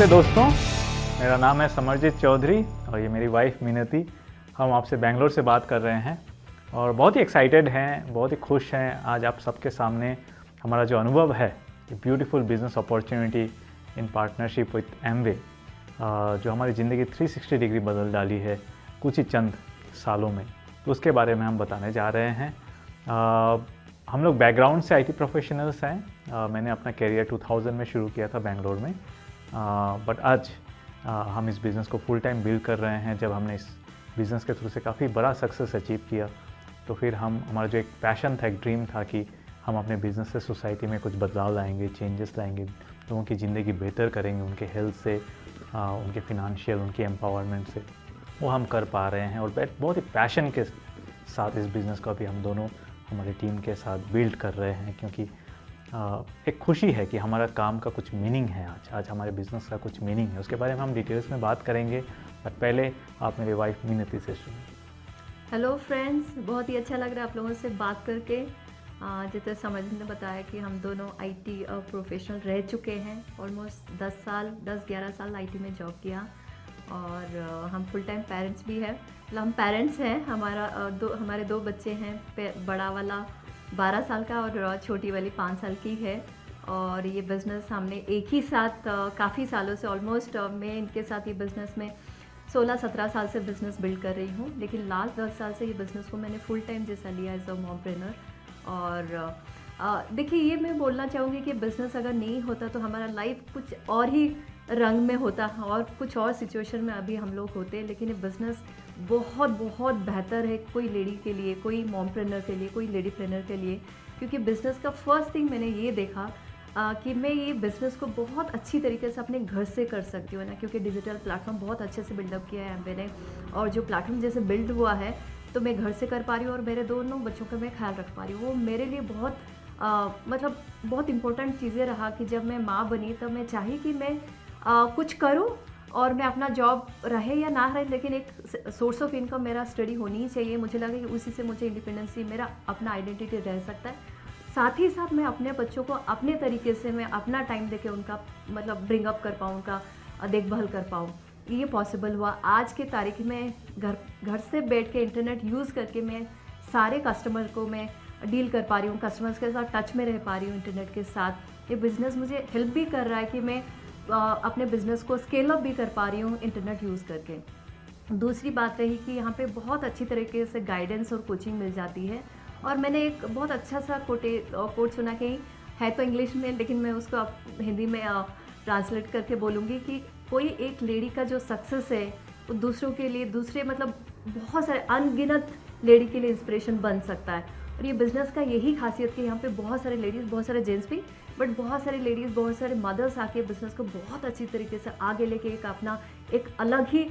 नमस्ते दोस्तों, मेरा नाम है समरजीत चौधरी और ये मेरी वाइफ मिनती। हम आपसे बेंगलोर से बात कर रहे हैं और बहुत ही एक्साइटेड हैं, बहुत ही खुश हैं आज आप सबके सामने हमारा जो अनुभव है, beautiful business opportunity in partnership with Amway, जो हमारी ज़िंदगी 360 डिग्री बदल डाली है कुछ ही चंद सालों में, तो उसके बारे में हम बताने जा रहे हैं। हम लोग बैकग्राउंड से आईटी प्रोफेशनल्स हैं। मैंने अपना करियर 2000 में शुरू किया था बेंगलोर में, बट आज हम इस बिज़नेस को फुल टाइम बिल्ड कर रहे हैं। जब हमने इस बिज़नेस के थ्रू से काफ़ी बड़ा सक्सेस अचीव किया, तो फिर हमारा जो एक पैशन था, एक ड्रीम था कि हम अपने बिज़नेस से सोसाइटी में कुछ बदलाव लाएंगे, चेंजेस लाएंगे, लोगों की ज़िंदगी बेहतर करेंगे, उनके हेल्थ से, उनके फिनंशियल, उनके एम्पावरमेंट से, वो हम कर पा रहे हैं। और बहुत ही पैशन के साथ इस बिज़नेस को अभी हम दोनों हमारी टीम के साथ बिल्ड कर रहे हैं, क्योंकि एक खुशी है कि हमारा काम का कुछ मीनिंग है। आज हमारे बिज़नेस का कुछ मीनिंग है, उसके बारे में हम डिटेल्स में बात करेंगे। बट पहले आप मेरी वाइफ मिनती से सुनिए। हेलो फ्रेंड्स, बहुत ही अच्छा लग रहा है आप लोगों से बात करके। जितने समझ ने बताया कि हम दोनों आईटी प्रोफेशनल रह चुके हैं, ऑलमोस्ट 10-11 साल आईटी में जॉब किया और हम फुल टाइम पेरेंट्स भी हैं। मतलब हम पेरेंट्स हैं। हमारे दो बच्चे हैं, बड़ा वाला 12 साल का और छोटी वाली 5 साल की है। और ये बिज़नेस हमने एक ही साथ काफ़ी सालों से, ऑलमोस्ट मैं इनके साथ ये बिज़नेस में 16-17 साल से बिज़नेस बिल्ड कर रही हूँ, लेकिन लास्ट 10 साल से ये बिज़नेस को मैंने फुल टाइम जैसा लिया एज अ मॉमप्रेन्योर। और देखिए, ये मैं बोलना चाहूँगी कि बिज़नेस अगर नहीं होता तो हमारा लाइफ कुछ और ही रंग में होता और कुछ और सिचुएशन में अभी हम लोग होते। लेकिन ये बिज़नेस बहुत बहुत बेहतर है कोई लेडी के लिए, कोई मॉमप्रेन्योर के लिए, कोई लेडी प्रेन्योर के लिए। क्योंकि बिज़नेस का फर्स्ट थिंग मैंने ये देखा कि मैं ये बिज़नेस को बहुत अच्छी तरीके से अपने घर से कर सकती हूँ ना, क्योंकि डिजिटल प्लेटफॉर्म बहुत अच्छे से बिल्डअप किया है मैंने। और जो प्लेटफॉर्म जैसे बिल्ड हुआ है तो मैं घर से कर पा रही हूँ और मेरे दोनों बच्चों का मैं ख्याल रख पा रही हूँ। वो मेरे लिए बहुत मतलब बहुत इंपॉर्टेंट चीज़ें रहा कि जब मैं माँ बनी तब मैं चाही कि मैं कुछ करूँ और मैं अपना जॉब रहे या ना रहे, लेकिन एक सोर्स ऑफ इनकम मेरा स्टडी होनी ही चाहिए। मुझे लगा कि उसी से मुझे इंडिपेंडेंसी, मेरा अपना आइडेंटिटी रह सकता है। साथ ही साथ मैं अपने बच्चों को अपने तरीके से मैं अपना टाइम देके उनका मतलब ब्रिंग अप कर पाऊँ, उनका देखभाल कर पाऊँ। ये पॉसिबल हुआ। आज के तारीख में घर से बैठ के इंटरनेट यूज़ करके मैं सारे कस्टमर को मैं डील कर पा रही हूँ, कस्टमर्स के साथ टच में रह पा रही हूँ इंटरनेट के साथ। ये बिज़नेस मुझे हेल्प भी कर रहा है कि मैं अपने बिज़नेस को स्केल अप भी कर पा रही हूँ इंटरनेट यूज़ करके। दूसरी बात रही कि यहाँ पे बहुत अच्छी तरीके से गाइडेंस और कोचिंग मिल जाती है। और मैंने एक बहुत अच्छा सा कोट सुना कि है तो इंग्लिश में, लेकिन मैं उसको हिंदी में ट्रांसलेट करके बोलूँगी कि कोई एक लेडी का जो सक्सेस है वो दूसरों के लिए, दूसरे मतलब बहुत सारे अनगिनत लेडी के लिए इंस्पिरेशन बन सकता है। और ये बिज़नेस का यही खासियत कि यहाँ पे बहुत सारे लेडीज़, बहुत सारे जेंट्स भी, बट बहुत सारे लेडीज़, बहुत सारे मदर्स आके बिज़नेस को बहुत अच्छी तरीके से आगे लेके एक अपना एक अलग ही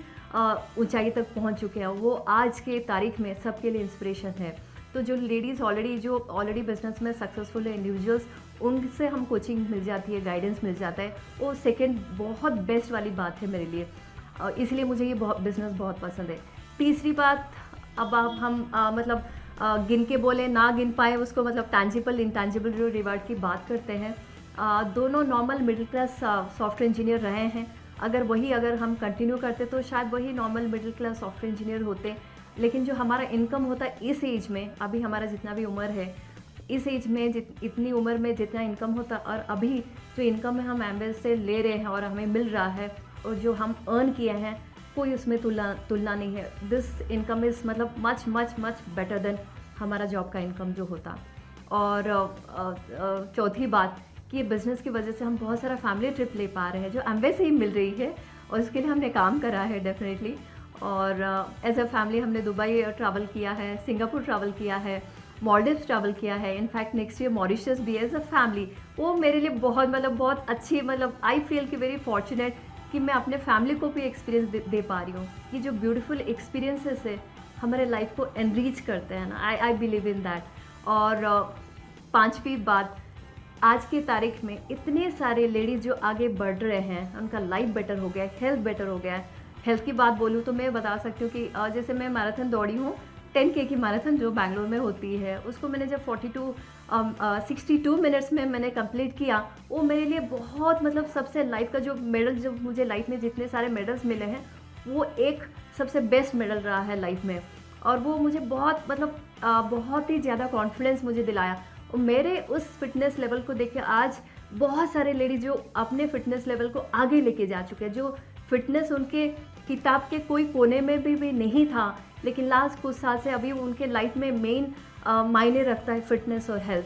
ऊंचाई तक पहुँच चुके हैं। वो आज के तारीख में सबके लिए इंस्पिरेशन है। तो जो लेडीज़ ऑलरेडी बिज़नेस में सक्सेसफुल है, इंडिविजुअल्स, उनसे हम कोचिंग मिल जाती है, गाइडेंस मिल जाता है। वो सेकंड बहुत बेस्ट वाली बात है मेरे लिए, इसलिए मुझे ये बिज़नेस बहुत पसंद है। तीसरी बात, अब हम मतलब गिन के बोले ना गिन पाए उसको, मतलब टैंजिबल इंटैंजिबल जो रिवार्ड की बात करते हैं। दोनों normal middle class software engineer रहे हैं। अगर हम कंटिन्यू करते तो शायद वही normal middle class software engineer होते। लेकिन जो हमारा इनकम होता है इस एज में, अभी हमारा जितना भी उम्र है, इस एज में इतनी उम्र में जितना इनकम होता और अभी जो इनकम है हम एमबीए से ले रहे हैं और हमें मिल रहा है, और जो हम अर्न किए हैं, कोई उसमें तुलना नहीं है। दिस इनकम इज़ मतलब much much much better than हमारा जॉब का इनकम जो होता। और चौथी बात कि बिज़नेस की वजह से हम बहुत सारा फैमिली ट्रिप ले पा रहे हैं जो एमबीए से ही मिल रही है, और इसके लिए हमने काम करा है डेफिनेटली। और एज अ फैमिली हमने दुबई ट्रैवल किया है, सिंगापुर ट्रैवल किया है, मॉलडीव्स ट्रैवल किया है, इनफैक्ट नेक्स्ट ईयर मॉरिशस भी एज अ फैमिली। वो मेरे लिए बहुत अच्छी, मतलब आई फील कि वेरी फॉर्चुनेट कि मैं अपने फैमिली को भी एक्सपीरियंस दे पा रही हूँ। ये जो ब्यूटीफुल एक्सपीरियंसेस है हमारे लाइफ को एनरीच करते हैं ना, आई बिलीव इन दैट। और पांचवी बात, आज की तारीख में इतने सारे लेडीज़ जो आगे बढ़ रहे हैं, उनका लाइफ बेटर हो गया है, हेल्थ बेटर हो गया है। हेल्थ की बात बोलूँ तो मैं बता सकती हूँ कि जैसे मैं मैराथन दौड़ी हूँ 10K की मैराथन जो बैंगलोर में होती है, उसको मैंने जब 62 मिनट्स में मैंने कंप्लीट किया, वो मेरे लिए बहुत मतलब सबसे लाइफ का जो मेडल, जो मुझे लाइफ में जितने सारे मेडल्स मिले हैं, वो एक सबसे बेस्ट मेडल रहा है लाइफ में। और वो मुझे बहुत मतलब बहुत ही ज़्यादा कॉन्फिडेंस मुझे दिलाया। और मेरे उस फिटनेस लेवल को देख के आज बहुत सारे लेडीज जो अपने फिटनेस लेवल को आगे लेके जा चुके हैं, जो फिटनेस उनके किताब के कोई कोने में भी नहीं था, लेकिन लास्ट कुछ साल से अभी उनके लाइफ में मेन मायने रखता है फिटनेस और हेल्थ।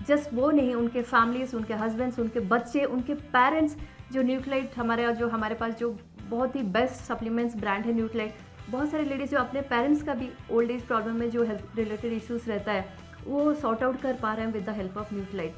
जस्ट वो नहीं, उनके फैमिलीज, उनके हस्बैंड्स, उनके बच्चे, उनके पेरेंट्स, जो न्यूक्लियाइड हमारे पास जो बहुत ही बेस्ट सप्लीमेंट्स ब्रांड है न्यूक्लियाइड, बहुत सारे लेडीज़ जो अपने पेरेंट्स का भी ओल्ड एज प्रॉब्लम में जो हेल्थ रिलेटेड इश्यूज रहता है, वो सॉर्ट आउट कर पा रहे हैं with the help of nuclide.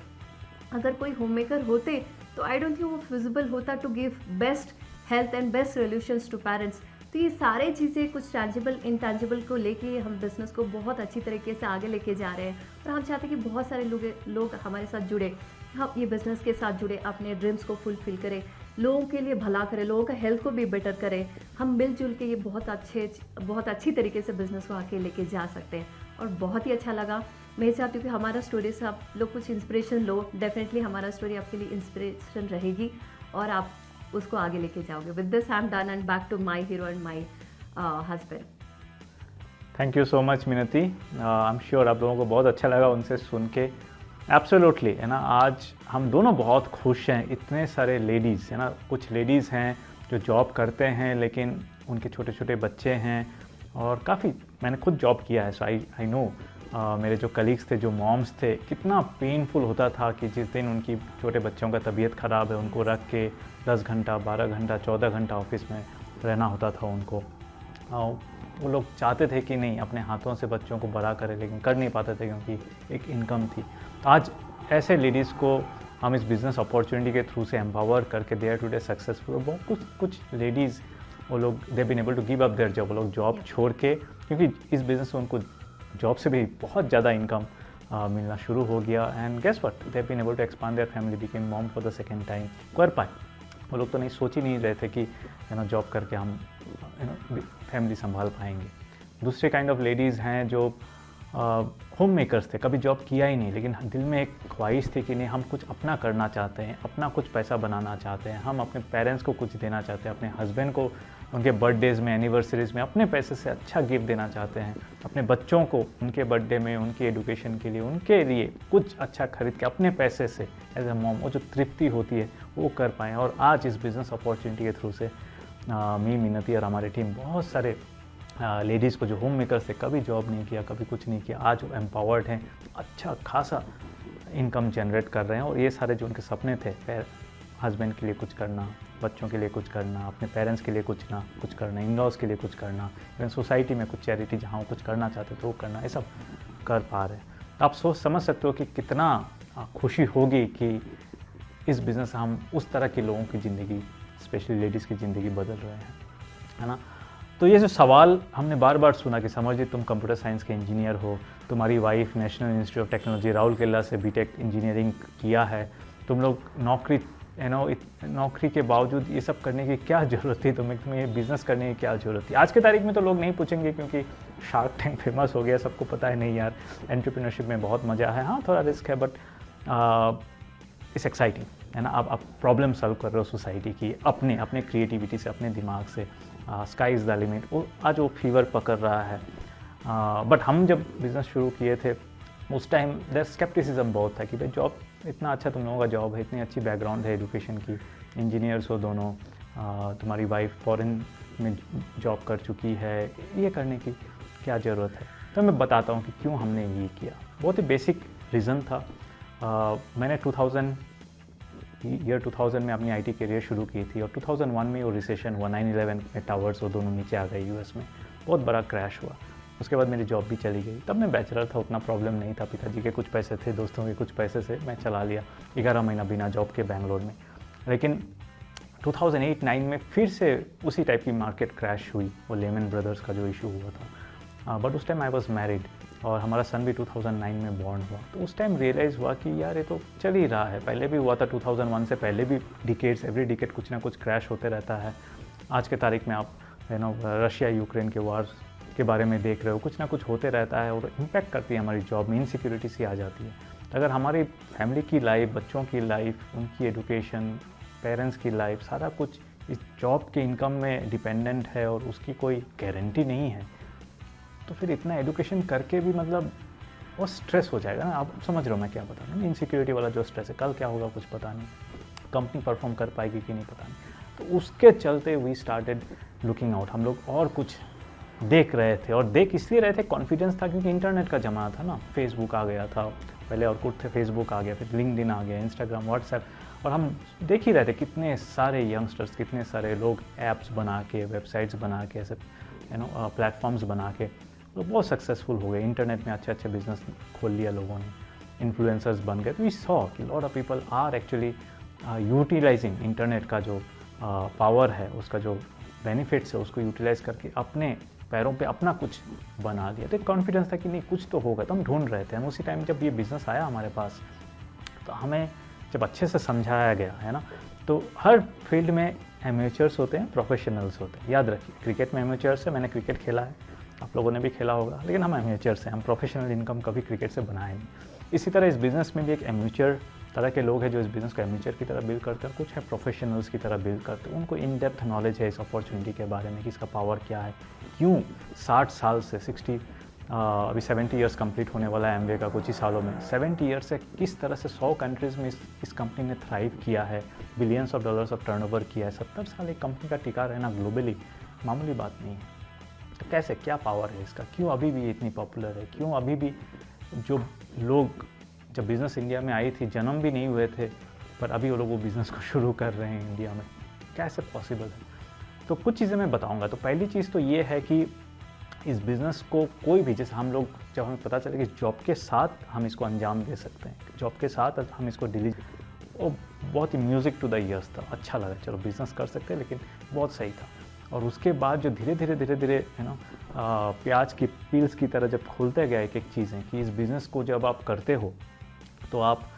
अगर कोई होम मेकर होते तो आई डोंट थिंक वो फिजिबल होता to give best health and best solutions to parents. तो ये सारे चीज़ें कुछ टैंजिबल इनटैंजिबल को लेके हम बिज़नेस को बहुत अच्छी तरीके से आगे लेके जा रहे हैं, और हम चाहते हैं कि बहुत सारे लोग हमारे साथ जुड़े, हम ये बिज़नेस के साथ जुड़े, अपने ड्रीम्स को फुलफिल करें, लोगों के लिए भला करें, लोगों का हेल्थ को भी बेटर करें। हम मिलजुल के ये बहुत अच्छी तरीके से बिज़नेस को आगे लेके जा सकते हैं। और बहुत ही अच्छा लगा। मैं चाहती हूँ कि हमारा स्टोरी से आप लोग कुछ इंस्पिरेशन लो। डेफिनेटली हमारा स्टोरी आपके लिए इंस्पिरेशन रहेगी और आप उसको आगे लेके जाओगे। With this I am done and back to my hero and my husband. Thank you so much Minati. I am sure आप लोगों को बहुत अच्छा लगा उनसे सुन के। एब्सोल्युटली है ना, आज हम दोनों बहुत खुश हैं। इतने सारे लेडीज़ है ना, कुछ लेडीज़ हैं जो जॉब करते हैं लेकिन उनके छोटे छोटे बच्चे हैं, और काफ़ी मैंने खुद जॉब किया है, सो आई नो मेरे जो कलीग्स थे, जो मॉम्स थे, कितना पेनफुल होता था कि जिस दिन उनकी छोटे बच्चों का तबीयत ख़राब है, उनको रख के 10 घंटा 12 घंटा 14 घंटा ऑफिस में रहना होता था उनको। वो लोग चाहते थे कि नहीं अपने हाथों से बच्चों को बड़ा करें, लेकिन कर नहीं पाते थे क्योंकि एक इनकम थी। तो आज ऐसे लेडीज़ को हम इस बिज़नेस अपॉर्चुनिटी के थ्रू से एम्पावर करके दे आर टुडे सक्सेसफुल। बहुत कुछ लेडीज़ वो लोग they been able to give up their job, वो लोग जॉब छोड़ के, क्योंकि इस बिज़नेस में उनको जॉब से भी बहुत ज़्यादा इनकम मिलना शुरू हो गया। And guess what, they been able to expand their family, became mom for the second time. कर पाए वो लोग, तो नहीं सोच ही नहीं रहे थे कि यू नो जॉब करके हम फैमिली संभाल पाएंगे। दूसरे काइंड ऑफ लेडीज़ हैं जो होम मेकर्स थे, कभी जॉब किया ही नहीं, लेकिन दिल में एक ख्वाहिश थी कि नहीं हम कुछ अपना करना चाहते हैं, अपना कुछ पैसा बनाना चाहते हैं, हम अपने पेरेंट्स को कुछ देना चाहते हैं, अपने हस्बैंड को उनके बर्थडेज़ में, एनिवर्सरीज़ में अपने पैसे से अच्छा गिफ्ट देना चाहते हैं, अपने बच्चों को उनके बर्थडे में, उनकी एजुकेशन के लिए, उनके लिए कुछ अच्छा खरीद के अपने पैसे से एज ए मॉम वो जो तृप्ति होती है वो कर पाएँ। और आज इस बिज़नेस अपॉर्चुनिटी के थ्रू से मी मिन्नती और हमारी टीम बहुत सारे लेडीज़ को जो होम मेकर्स थे, कभी जॉब नहीं किया, कभी कुछ नहीं किया, आज वो एम्पावर्ड हैं, अच्छा खासा इनकम जनरेट कर रहे हैं। और ये सारे जो उनके सपने थे, हस्बैंड के लिए कुछ करना, बच्चों के लिए कुछ करना, अपने पेरेंट्स के लिए कुछ करना, इन लॉज के लिए कुछ करना, इवन सोसाइटी में कुछ चैरिटी जहाँ वो कुछ करना चाहते तो वो करना, ये सब कर पा रहे हैं। तो आप समझ सकते हो कि कितना खुशी होगी कि इस बिज़नेस से हम उस तरह के लोगों की ज़िंदगी, स्पेशली लेडीज़ की ज़िंदगी बदल रहे हैं, है ना। तो ये जो सवाल हमने बार बार सुना कि समझिए तुम कंप्यूटर साइंस के इंजीनियर हो, तुम्हारी wife national institute of technology Rourkela से बीटेक इंजीनियरिंग किया है, तुम लोग नौकरी के बावजूद ये सब करने की क्या ज़रूरत थी, तुम्हें ये बिज़नेस करने की क्या ज़रूरत थी। आज के तारीख में तो लोग नहीं पूछेंगे क्योंकि शार्क टैंक फेमस हो गया, सबको पता है नहीं यार एंटरप्रेन्योरशिप में बहुत मज़ा है, हाँ थोड़ा रिस्क है, बट इट्स एक्साइटिंग, है ना। आप प्रॉब्लम सॉल्व कर रहे हो सोसाइटी की अपने क्रिएटिविटी से, अपने दिमाग से। स्काई इज़ द लिमिट, वो आज वो फीवर पकड़ रहा है। बट हम जब बिज़नेस शुरू किए थे उस टाइम देयर स्केप्टिसिज्म बहुत था कि भाई जॉब इतना अच्छा तुम लोगों का जॉब है, इतनी अच्छी बैकग्राउंड है एजुकेशन की, इंजीनियर्स हो दोनों, तुम्हारी वाइफ फॉरेन में जॉब कर चुकी है, ये करने की क्या ज़रूरत है। तो मैं बताता हूँ कि क्यों हमने ये किया। बहुत ही बेसिक रीज़न था। मैंने 2000 में अपनी आईटी करियर शुरू की थी और 2001 में वो रिसेशन हुआ, 9/11 में टावर्स वो दोनों नीचे आ गए यूएस में, बहुत बड़ा क्रैश हुआ। उसके बाद मेरी जॉब भी चली गई। तब मैं बैचलर था, उतना प्रॉब्लम नहीं था, पिताजी के कुछ पैसे थे, दोस्तों के कुछ पैसे से मैं चला लिया 11 महीना बिना जॉब के बैंगलोर में। लेकिन 2008-9 में फिर से उसी टाइप की मार्केट क्रैश हुई, वो लेमन ब्रदर्स का जो इशू हुआ था। बट उस टाइम आई वॉज मैरिड और हमारा सन भी 2009 में बॉर्न हुआ। तो उस टाइम रियलाइज़ हुआ कि यार ये तो चल ही रहा है, पहले भी हुआ था 2001 से पहले भी डिकेड्स, एवरी डिकेड कुछ ना कुछ क्रैश होते रहता है। आज के तारीख में आप रशिया यूक्रेन के वार के बारे में देख रहे हो, कुछ ना कुछ होते रहता है और इम्पैक्ट करती है हमारी जॉब में, इनसिक्योरिटी सी आ जाती है। तो अगर हमारी फैमिली की लाइफ, बच्चों की लाइफ, उनकी एजुकेशन, पेरेंट्स की लाइफ, सारा कुछ इस जॉब के इनकम में डिपेंडेंट है और उसकी कोई गारंटी नहीं है, तो फिर इतना एजुकेशन करके भी मतलब वो स्ट्रेस हो जाएगा ना। आप समझ रहे हो मैं क्या बता रहा हूँ, इनसिक्योरिटी वाला जो स्ट्रेस है, कल क्या होगा कुछ पता नहीं, कंपनी परफॉर्म कर पाएगी कि नहीं पता नहीं। तो उसके चलते वी स्टार्टेड लुकिंग आउट, हम लोग और कुछ देख रहे थे, और देख इसलिए रहे थे, कॉन्फिडेंस था क्योंकि इंटरनेट का ज़माना था ना, फेसबुक आ गया था, पहले ऑरकुट थे, फेसबुक आ गया, फिर लिंक्डइन आ गया, इंस्टाग्राम, व्हाट्सएप, और हम देख ही रहे थे कितने सारे यंगस्टर्स, कितने सारे लोग ऐप्स बना के, वेबसाइट्स बना के, ऐसे प्लेटफॉर्म्स बना के तो बहुत सक्सेसफुल हो गए, इंटरनेट में अच्छे अच्छे बिजनेस खोल लिया लोगों ने, इन्फ्लुएंसर्स बन गए। तो वी सॉ कि lot of people are actually utilising internet का जो पावर है, उसका जो बेनिफिट्स है, उसको यूटिलाइज करके अपने पैरों पे अपना कुछ बना लिया। तो एक कॉन्फिडेंस था कि नहीं कुछ तो होगा, तो हम ढूंढ रहे थे। हम उसी टाइम जब ये बिज़नेस आया हमारे पास, तो हमें जब अच्छे से समझाया गया है ना, तो हर फील्ड में एमेचर्स होते हैं, प्रोफेशनल्स होते हैं। याद रखिए, क्रिकेट में एमेचर्स है, मैंने क्रिकेट खेला है, आप लोगों ने भी खेला होगा, लेकिन हम एमेचर्स हैं, हम प्रोफेशनल इनकम कभी क्रिकेट से बनाए नहीं। इसी तरह इस बिज़नेस में भी एक एमेचर तरह के लोग हैं जो इस बिज़नेस को एमेचर की तरह बिल्ड करते हैं, कुछ है प्रोफेशनल्स की तरह बिल्ड करते हैं। उनको इन डेप्थ नॉलेज है इस अपॉर्चुनिटी के बारे में कि इसका पावर क्या है, क्यों 60 साल से अभी 70 ईयर्स कंप्लीट होने वाला है एमवे का कुछ ही सालों में, 70 ईयर्स से किस तरह से 100 कंट्रीज़ में इस कंपनी ने थ्राइव किया है, billions of dollars of turnover किया है। 70 साल एक कंपनी का टिका रहना ग्लोबली मामूली बात नहीं है। तो कैसे, क्या पावर है इसका, क्यों अभी भी इतनी पॉपुलर है, क्यों अभी भी जो लोग, जब बिज़नेस इंडिया में आई थी, जन्म भी नहीं हुए थे, पर अभी वो लोग वो बिज़नेस को शुरू कर रहे हैं इंडिया में, कैसे पॉसिबल है। तो कुछ चीज़ें मैं बताऊंगा। तो पहली चीज़ तो ये है कि इस बिज़नेस को कोई भी, जैसे हम लोग, जब हमें पता चले कि जॉब के साथ हम इसको अंजाम दे सकते हैं, जॉब के साथ हम इसको वो बहुत ही म्यूज़िक टू द ईयर्स था, अच्छा लगा, चलो बिज़नेस कर सकते हैं, लेकिन बहुत सही था। और उसके बाद जो धीरे धीरे प्याज की पील्स की तरह जब खोलते गए एक एक चीज़ें, कि इस बिज़नेस को जब आप करते हो तो आप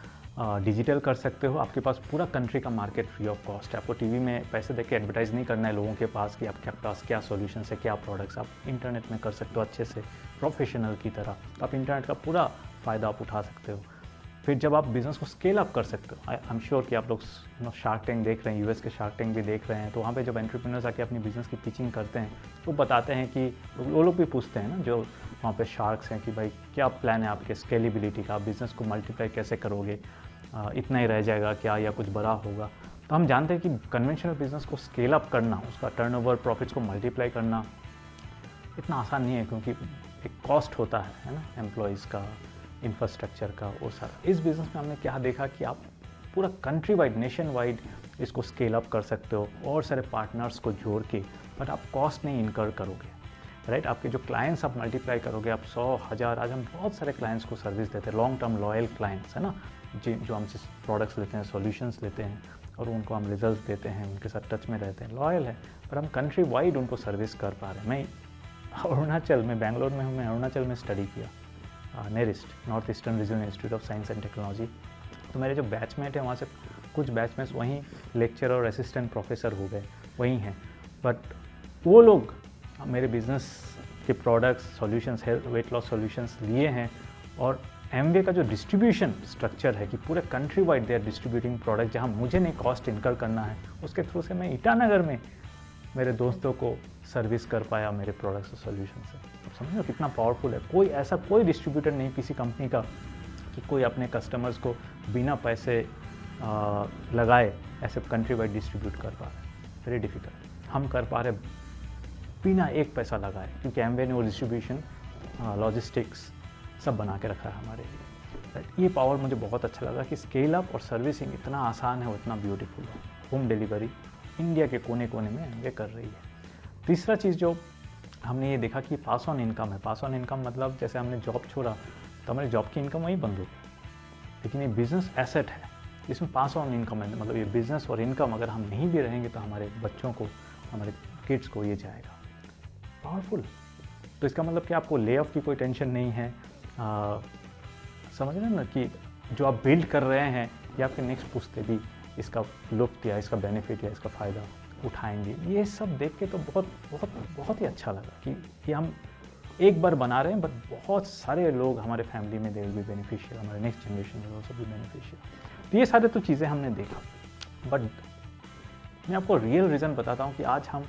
डिजिटल कर सकते हो, आपके पास पूरा कंट्री का मार्केट फ्री ऑफ कॉस्ट है, आपको टीवी में पैसे दे के एडवर्टाइज़ नहीं करना है लोगों के पास कि आपके पास क्या सॉल्यूशंस है, क्या प्रोडक्ट्स, आप इंटरनेट में कर सकते हो अच्छे से प्रोफेशनल की तरह। आप इंटरनेट का पूरा फ़ायदा आप उठा सकते हो। फिर जब आप बिज़नेस को स्केल अप कर सकते हो, आई एम श्योर कि आप लोग शार्क टैंक देख रहे हैं, यूएस के शार्क टैंक भी देख रहे हैं, तो वहाँ पे जब एंटरप्रेन्योर्स आके अपनी बिज़नेस की पिचिंग करते हैं तो बताते हैं कि वो लोग भी पूछते हैं ना जो वहाँ पे शार्क्स हैं कि भाई क्या प्लान है आपके स्केलेबिलिटी का, आप बिज़नेस को मल्टीप्लाई कैसे करोगे, इतना ही रह जाएगा क्या या कुछ बड़ा होगा। तो हम जानते हैं कि कन्वेंशनल बिज़नेस को स्केल अप करना, उसका टर्नओवर, प्रॉफिट्स को मल्टीप्लाई करना इतना आसान नहीं है, क्योंकि एक कॉस्ट होता है ना, एम्प्लॉयज़ का, इंफ्रास्ट्रक्चर का, वो सारा। इस बिज़नेस में हमने क्या देखा कि आप पूरा कंट्री वाइड, नेशन वाइड इसको स्केल अप कर सकते हो और सारे पार्टनर्स को जोड़ के, बट आप कॉस्ट नहीं इनकर करोगे, राइट। आपके जो क्लाइंट्स आप मल्टीप्लाई करोगे, आप 100, 1000, आज हम बहुत सारे क्लाइंट्स को सर्विस देते हैं, लॉन्ग टर्म लॉयल क्लाइंट्स है ना, जो हमसे प्रोडक्ट्स लेते हैं, सॉल्यूशंस लेते हैं और उनको हम रिजल्ट देते हैं, उनके साथ टच में रहते हैं, लॉयल है, पर हम कंट्री वाइड उनको सर्विस कर पा रहे हैं। मैं अरुणाचल में, बैंगलोर में हूँ, मैं अरुणाचल में स्टडी किया, NERIST, north eastern regional institute of science and technology. तो मेरे जो बैचमेट हैं वहाँ से कुछ बैचमेट्स वहीं लेक्चरर और असिस्टेंट प्रोफेसर हो गए, वहीं हैं, बट वो लोग मेरे बिज़नेस के products, solutions, health, weight loss solutions लिए हैं, और एमवे का जो डिस्ट्रीब्यूशन स्ट्रक्चर है कि पूरे country wide they are distributing product, जहाँ मुझे नहीं कॉस्ट इनकर करना है, उसके थ्रू से मैं ईटानगर में मेरे दोस्तों को सर्विस कर पाया मेरे प्रोडक्ट्स और सॉल्यूशन से। आप समझो कितना पावरफुल है। कोई डिस्ट्रीब्यूटर नहीं किसी कंपनी का कि कोई अपने कस्टमर्स को बिना पैसे लगाए ऐसे कंट्री वाइड डिस्ट्रीब्यूट कर पा रहे हैं, वेरी डिफिकल्ट। हम कर पा रहे बिना एक पैसा लगाए, क्योंकि एमवे ने वो डिस्ट्रीब्यूशन, लॉजिस्टिक्स सब बना के रखा है हमारे लिए, राइट। ये पावर मुझे बहुत अच्छा लगा कि स्केल अप और सर्विसिंग इतना आसान है, वो इतना ब्यूटीफुल है। होम डिलीवरी इंडिया के कोने कोने में एमवे कर रही है। तीसरा चीज़ जो हमने ये देखा कि पास ऑन इनकम है। पास ऑन इनकम मतलब जैसे हमने जॉब छोड़ा तो हमारी जॉब की इनकम वहीं बंद हो गई, लेकिन ये बिज़नेस एसेट है जिसमें पास ऑन इनकम है, मतलब ये बिज़नेस और इनकम अगर हम नहीं भी रहेंगे तो हमारे बच्चों को, हमारे किड्स को ये जाएगा। पावरफुल। तो इसका मतलब कि आपको ले ऑफ की कोई टेंशन नहीं है, समझ रहे हैं ना, कि जो आप बिल्ड कर रहे हैं या आपके नेक्स्ट पुश्ते भी इसका लुफ्त या इसका बेनिफिट या इसका फ़ायदा उठाएंगे। ये सब देख के तो बहुत बहुत बहुत ही अच्छा लगा कि हम एक बार बना रहे हैं, बट बहुत सारे लोग हमारे फैमिली में दे विल बी बेनिफिशियल, हमारे next generation will also be beneficial. तो ये सारे तो चीज़ें हमने देखा, बट मैं आपको रियल रीज़न बताता हूँ कि आज हम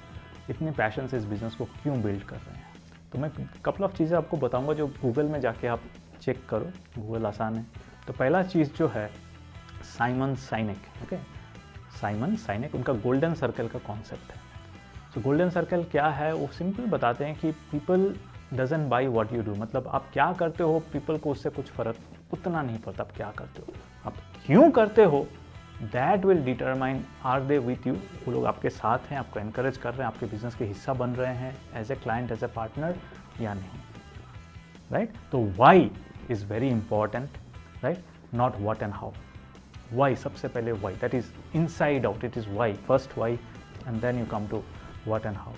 इतने पैशन से इस बिज़नेस को क्यों बिल्ड कर रहे हैं। तो मैं कपल ऑफ चीज़ें आपको बताऊँगा जो गूगल में जाके आप चेक करो, गूगल आसान है। तो पहला चीज़ जो है साइमन साइनेक, ओके, साइमन साइनेक, उनका गोल्डन सर्कल का कॉन्सेप्ट है। तो गोल्डन सर्कल क्या है, वो सिंपल बताते हैं कि people doesn't by what you do, मतलब आप क्या करते हो पीपल को उससे कुछ फ़र्क उतना नहीं पड़ता आप क्या करते हो, आप क्यों करते हो that will determine are they with you, वो लोग आपके साथ हैं, आपको एनकरेज कर रहे हैं, आपके बिजनेस के हिस्सा बन रहे हैं as a client, as a partner या नहीं, राइट। तो why is very important, right, not what and how. Why, सबसे पहले why, that is inside out, it is why, first why and then you come to what and how.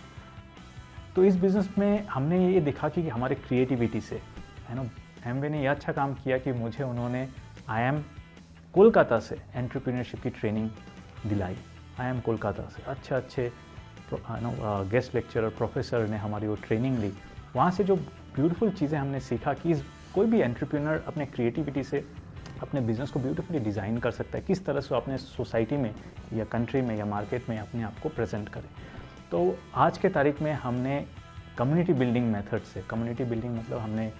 तो इस business में हमने ये देखा कि हमारे क्रिएटिविटी से, है ना, एमवे ने यह अच्छा काम किया कि मुझे उन्होंने IIM कोलकाता से एंटरप्रेन्योरशिप की ट्रेनिंग दिलाई। IIM कोलकाता से अच्छे गेस्ट लेक्चरर प्रोफेसर ने हमारी वो ट्रेनिंग ली। वहाँ से जो ब्यूटीफुल चीज़ें हमने सीखा कि कोई भी एंटरप्रेन्योर अपने क्रिएटिविटी से अपने बिज़नेस को ब्यूटीफुली डिज़ाइन कर सकता है, किस तरह से अपने सोसाइटी में या कंट्री में या मार्केट में अपने आप को प्रेजेंट करे। तो आज के तारीख में हमने कम्युनिटी बिल्डिंग मेथड से, कम्युनिटी बिल्डिंग मतलब हमने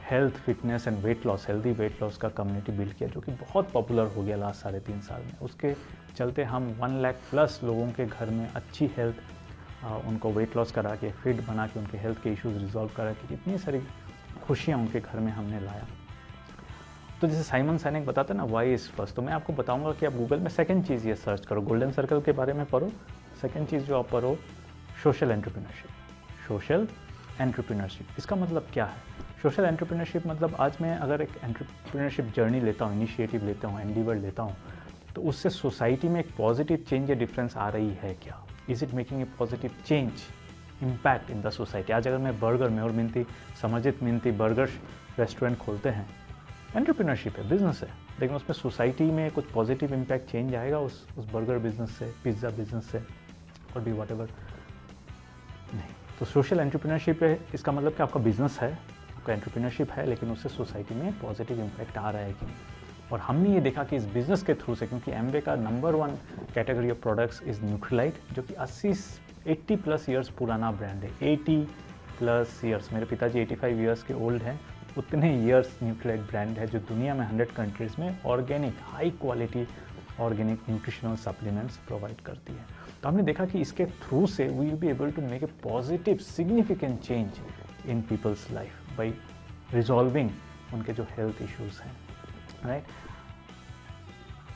health, fitness and weight loss, healthy weight loss का कम्युनिटी बिल्ड किया, जो कि बहुत पॉपुलर हो गया लास्ट 3.5 साल में। उसके चलते हम 1 लाख प्लस लोगों के घर में अच्छी हेल्थ, उनको वेट लॉस करा के, फिट बना के, उनके हेल्थ के इश्यूज रिजॉल्व करा के, कितनी सारी खुशियाँ उनके घर में हमने लाया। तो जैसे साइमन साइनेक बताता है ना, वाई इज़ फर्स्ट, तो मैं आपको बताऊंगा कि आप गूगल में सेकंड चीज़ ये सर्च करो, गोल्डन सर्कल के बारे में पढ़ो। सेकंड चीज़ जो आप पढ़ो, सोशल एंटरप्रेन्योरशिप। सोशल एंटरप्रेन्योरशिप, इसका मतलब क्या है? सोशल एंटरप्रेन्योरशिप मतलब आज मैं अगर एक एंटरप्रेन्योरशिप जर्नी लेता हूँ, इनिशिएटिव लेता हूँ, एंडीवर लेता हूँ, तो उससे सोसाइटी में एक पॉजिटिव चेंज या डिफरेंस आ रही है क्या? Is it making a positive change, impact in the society? आज अगर मैं बर्गर में और मिनती समर्जित मिनती बर्गर रेस्टोरेंट खोलते हैं, एंटरप्रेन्योरशिप है, बिजनेस है, लेकिन उसमें सोसाइटी में कुछ पॉजिटिव इम्पैक्ट चेंज आएगा उस बर्गर बिजनेस से, पिज़्ज़ा बिजनेस से, और भी वॉट एवर नहीं। तो सोशल एंटरप्रेन्योरशिप है, इसका मतलब कि आपका बिजनेस है, आपका एंटरप्रेन्योरशिप है, लेकिन उससे सोसाइटी में पॉजिटिव इम्पैक्ट आ रहा है कि नहीं। और हमने ये देखा कि इस बिज़नेस के थ्रू से, क्योंकि एमवे का number 1 category of products is Nutrilite, जो कि 80 प्लस ईयर्स पुराना ब्रांड है। 80 प्लस ईयर्स, मेरे पिताजी 85 ईयर्स के ओल्ड हैं, उतने ईयर्स न्यूट्रीलाइट ब्रांड है, जो दुनिया में 100 कंट्रीज़ में organic, high quality organic nutritional supplements provide करती है। तो हमने देखा कि इसके थ्रू से we will be able to make a positive significant change in people's life by resolving उनके जो हेल्थ इश्यूज़ हैं, राइट।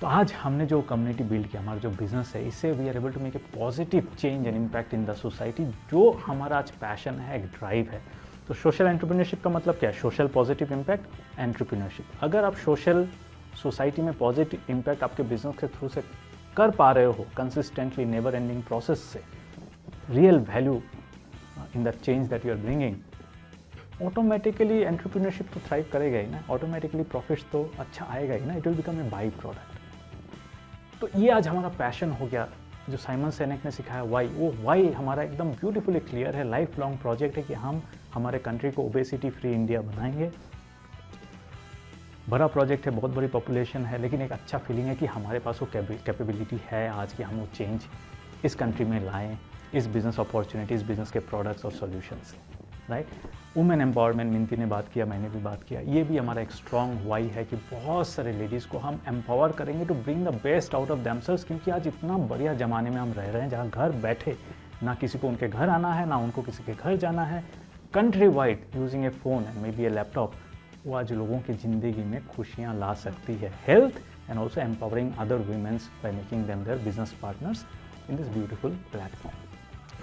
तो आज हमने जो कम्युनिटी बिल्ड किया, हमारा जो बिजनेस है, इससे we are able to make a positive change and impact in the society, जो हमारा आज पैशन है, एक ड्राइव है। तो सोशल एंटरप्रेन्योरशिप का मतलब क्या है? Social positive impact entrepreneurship. अगर आप सोशल सोसाइटी में पॉजिटिव इम्पैक्ट आपके बिजनेस के थ्रू से कर पा रहे हो, कंसिस्टेंटली, नेवर एंडिंग प्रोसेस से, real value in the change that you are bringing, automatically entrepreneurship तो थ्राइव करेगा ही ना, ऑटोमेटिकली प्रॉफिट्स तो अच्छा आएगा ही ना, it will become a by product. तो ये आज हमारा पैशन हो गया, जो साइमन साइनेक ने सिखाया वाई, वो वाई हमारा एकदम ब्यूटीफुली क्लियर है, लाइफ लॉन्ग प्रोजेक्ट है कि हम हमारे कंट्री को ओबेसिटी फ्री इंडिया बनाएंगे। बड़ा प्रोजेक्ट है, बहुत बड़ी पॉपुलेशन है, लेकिन एक अच्छा फीलिंग है कि हमारे पास वो कैपेबिलिटी है आज कि हम वो चेंज इस कंट्री में लाएं, इस बिज़नेस अपॉर्चुनिटी, इस बिज़नेस के प्रोडक्ट्स और सॉल्यूशन से, राइट। वुमेन एम्पावरमेंट, मिनती ने बात किया, मैंने भी बात किया, ये भी हमारा एक स्ट्रॉन्ग वाई है कि बहुत सारे लेडीज़ को हम एम्पावर करेंगे to bring the best out of themselves, क्योंकि आज इतना बढ़िया ज़माने में हम रह रहे हैं जहाँ घर बैठे ना किसी को उनके घर आना है, ना उनको किसी के घर जाना है, country wide using A phone and may be A laptop, वो आज लोगों की ज़िंदगी में खुशियाँ ला सकती है। Health and also empowering other womens by making them their business partners in this beautiful platform,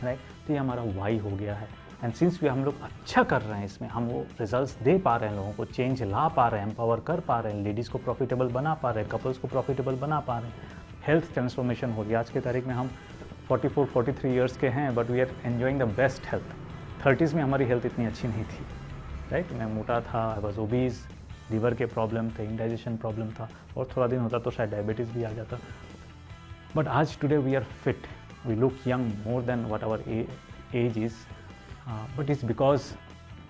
right. तो ये हमारा वाई हो गया है। एंड सिंस भी हम लोग अच्छा कर रहे हैं इसमें, हम वो रिजल्ट्स दे पा रहे हैं, लोगों को चेंज ला पा रहे हैं, एम्पावर कर पा रहे हैं, लेडीज़ को प्रॉफिटेबल बना पा रहे हैं, कपल्स को प्रॉफिटेबल बना पा रहे हैं, हेल्थ ट्रांसफॉर्मेशन हो गया। आज के तारीख में हम 44-43 ईयर्स के हैं, but we are enjoying the best health. 30s में हमारी हेल्थ इतनी अच्छी नहीं थी, राइट। मैं मोटा था, आई वॉज ओबीज, लीवर के प्रॉब्लम थे, इंडाइजेशन प्रॉब्लम था, और थोड़ा दिन होता तो शायद डायबिटीज़ भी आ जाता। बट आज today we are fit, we look young more than what our age is, but it's because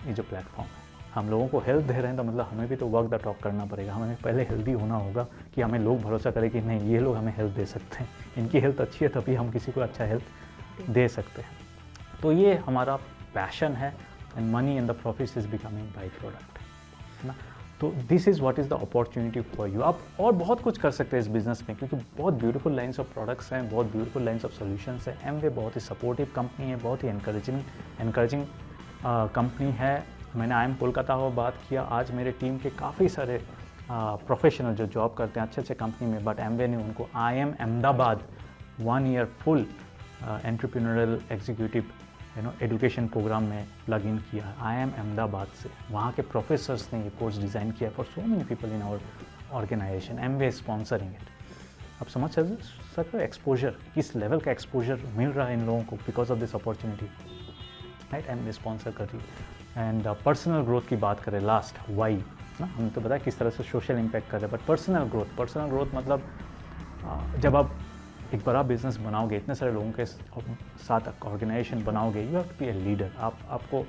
ये जो प्लेटफॉर्म है। हम लोगों को हेल्थ दे रहे हैं तो मतलब हमें भी तो वर्क द टॉक करना पड़ेगा। हमें पहले हेल्दी होना होगा कि हमें लोग भरोसा करें कि नहीं, ये लोग हमें हेल्थ दे सकते हैं, इनकी हेल्थ अच्छी है तभी हम किसी को अच्छा हेल्थ दे सकते हैं। तो ये हमारा पैशन है and money in the profits is becoming by product, है ना। तो this is what is the opportunity for you. आप और बहुत कुछ कर सकते हैं इस बिज़नेस में, क्योंकि बहुत ब्यूटीफुल लाइन्स ऑफ प्रोडक्ट्स हैं, बहुत ब्यूटीफुल लाइन्स ऑफ सॉल्यूशंस हैं। एमवे बहुत ही सपोर्टिव कंपनी है, बहुत ही एनकरेजिंग कंपनी है। मैंने IIM कोलकाता को बात किया, आज मेरे टीम के काफ़ी सारे प्रोफेशनल जो जॉब करते हैं अच्छे कंपनी में, बट एमवे ने उनको IIM Ahmedabad 1 year full entrepreneurial executive education program में प्लग इन किया है। IIM अहमदाबाद से वहाँ के प्रोफेसर्स ने ये कोर्स डिज़ाइन किया for so many people in our organisation. Amway sponsoring it. आप समझ सकते हो एक्सपोजर, किस लेवल का एक्सपोजर मिल रहा है इन लोगों को because of this opportunity, right. Amway sponsor कर रही है। एंड पर्सनल ग्रोथ की बात करें, लास्ट वाई ना, हमने तो बताया किस तरह से सोशल इम्पैक्ट कर रहे हैं, बट पर्सनल ग्रोथ मतलब जब आप एक बड़ा बिजनेस बनाओगे, इतने सारे लोगों के साथ ऑर्गेनाइजेशन बनाओगे, you have to be a leader. आपको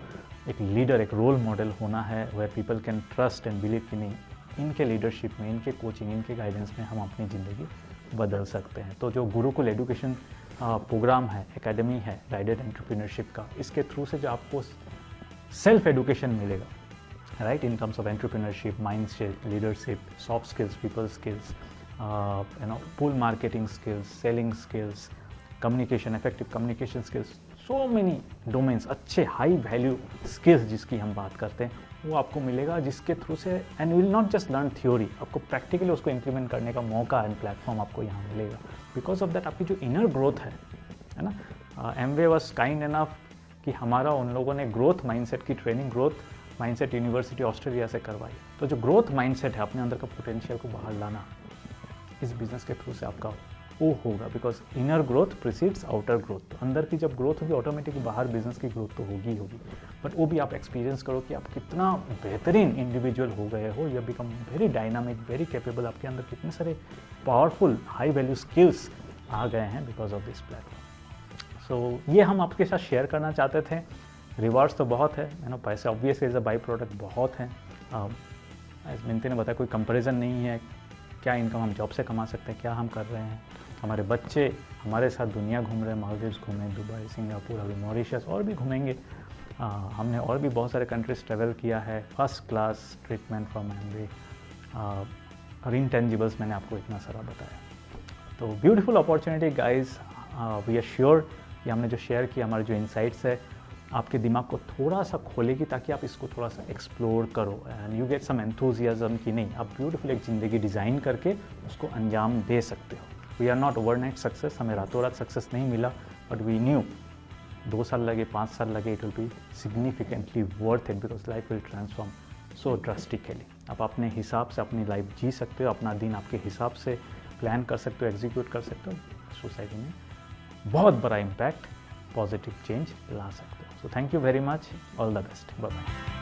एक लीडर, एक रोल मॉडल होना है where people can trust and believe कि नहीं, इनके लीडरशिप में, इनके कोचिंग, इनके गाइडेंस में हम अपनी ज़िंदगी बदल सकते हैं। तो जो गुरुकुल एजुकेशन प्रोग्राम है, एकेडमी है गाइडेड एंटरप्रेन्योरशिप का, इसके थ्रू से जो आपको सेल्फ एजुकेशन मिलेगा, right, in terms of entrepreneurship, mindset, leadership, soft skills, people skills, pull marketing skills, selling skills, communication, effective communication skills, so many domains, अच्छे high value skills जिसकी हम बात करते हैं, वो आपको मिलेगा, जिसके थ्रू से and will not just learn theory, आपको प्रैक्टिकली उसको इम्प्लीमेंट करने का मौका एंड प्लेटफॉर्म आपको यहाँ मिलेगा। बिकॉज ऑफ दैट आपकी जो इनर ग्रोथ है ना, एमवे वाज काइंड इनफ कि हमारा उन लोगों ने ग्रोथ माइंडसेट की training growth mindset university Australia से करवाई। तो जो ग्रोथ माइंडसेट है, अपने अंदर का पोटेंशियल को बाहर लाना, इस बिजनेस के थ्रू से आपका वो होगा। Because inner growth precedes outer growth. तो अंदर की जब ग्रोथ होगी ऑटोमेटिकली बाहर बिजनेस की ग्रोथ तो होगी ही होगी। बट वो भी आप एक्सपीरियंस करो कि आप कितना बेहतरीन इंडिविजुअल हो गए हो, you become very dynamic, very capable, आपके अंदर कितने सारे पावरफुल हाई वैल्यू स्किल्स आ गए हैं बिकॉज ऑफ दिस प्लेटफॉर्म। सो ये हम आपके साथ शेयर करना चाहते थे। रिवार्ड्स तो बहुत है, पैसे obviously as a by product बहुत हैं। मिनती ने बताया कोई कंपैरिजन नहीं है, क्या इनकम हम जॉब से कमा सकते हैं, क्या हम कर रहे हैं। हमारे बच्चे हमारे साथ दुनिया घूम रहे हैं, मालदीव्स घूमे, दुबई, सिंगापुर, अभी मॉरिशस और भी घूमेंगे। हमने और भी बहुत सारे कंट्रीज ट्रेवल किया है। First class treatment from Amway और इनटेंजिबल्स मैंने आपको इतना सारा बताया। तो beautiful opportunity guys, we are sure कि हमने जो शेयर किया, हमारे जो इंसाइट्स है, आपके दिमाग को थोड़ा सा खोलेगी ताकि आप इसको थोड़ा सा एक्सप्लोर करो and you get some enthusiasm कि नहीं, आप ब्यूटीफुल एक ज़िंदगी डिज़ाइन करके उसको अंजाम दे सकते हो। We are not overnight success, हमें रातों रात सक्सेस नहीं मिला, बट वी न्यू 2 साल लगे, 5 साल लगे, it will be significantly worth it because life will transform so drastically. आप अपने हिसाब से अपनी लाइफ जी सकते हो, अपना दिन आपके हिसाब से प्लान कर सकते हो, एग्जीक्यूट कर सकते हो, सोसाइटी में बहुत बड़ा इम्पैक्ट, पॉजिटिव चेंज ला सकते हो। So thank you very much, all the best, bye bye.